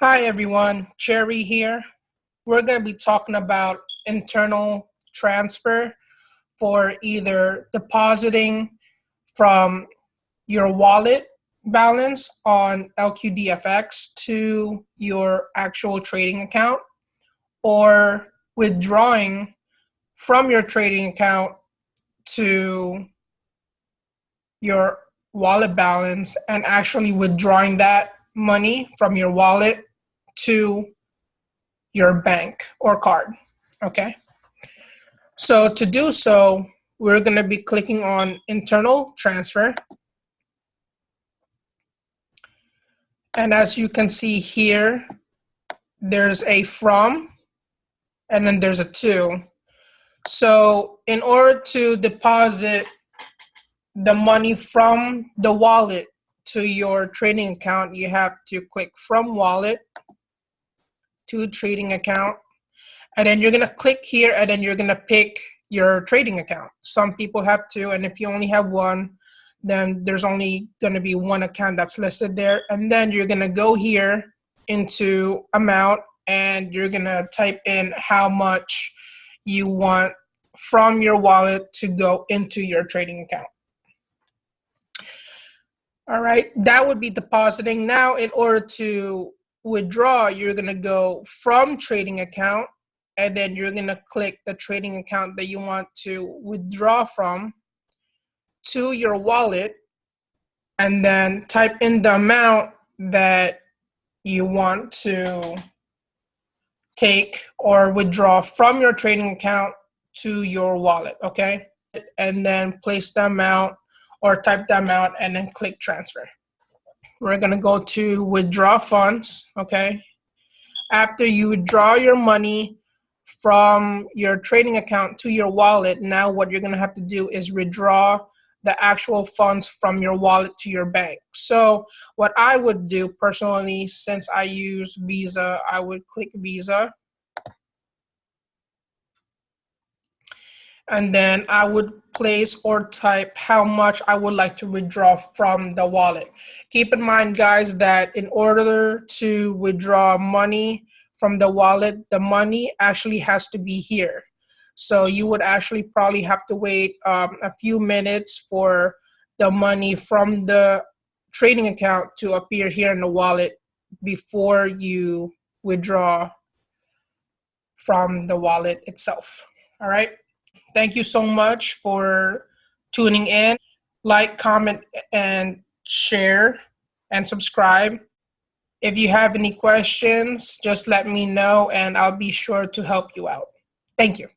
Hi everyone, Cherry here. We're going to be talking about internal transfer for either depositing from your wallet balance on LQDFX to your actual trading account, or withdrawing from your trading account to your wallet balance and actually withdrawing that money from your wallet to your bank or card. Okay, so to do so, we're going to be clicking on internal transfer, and as you can see here, there's a from and then there's a to. So in order to deposit the money from the wallet to your trading account, you have to click from wallet to trading account, and then you're going to click here, and then you're going to pick your trading account. Some people have two, and if you only have one, then there's only going to be one account that's listed there. And then you're going to go here into amount, and you're going to type in how much you want from your wallet to go into your trading account. All right, that would be depositing. Now, in order to withdraw, you're going to go from trading account, and then you're going to click the trading account that you want to withdraw from to your wallet, and then type in the amount that you want to take or withdraw from your trading account to your wallet, okay? And then place the amount or type the amount and then click transfer. We're going to go to withdraw funds, okay? After you withdraw your money from your trading account to your wallet, now what you're going to have to do is withdraw the actual funds from your wallet to your bank. So what I would do personally, since I use Visa, I would click Visa. And then I would place or type how much I would like to withdraw from the wallet. Keep in mind, guys, that in order to withdraw money from the wallet, the money actually has to be here. So you would actually probably have to wait a few minutes for the money from the trading account to appear here in the wallet before you withdraw from the wallet itself. All right. Thank you so much for tuning in. Like, comment, and share, and subscribe. If you have any questions, just let me know and I'll be sure to help you out. Thank you.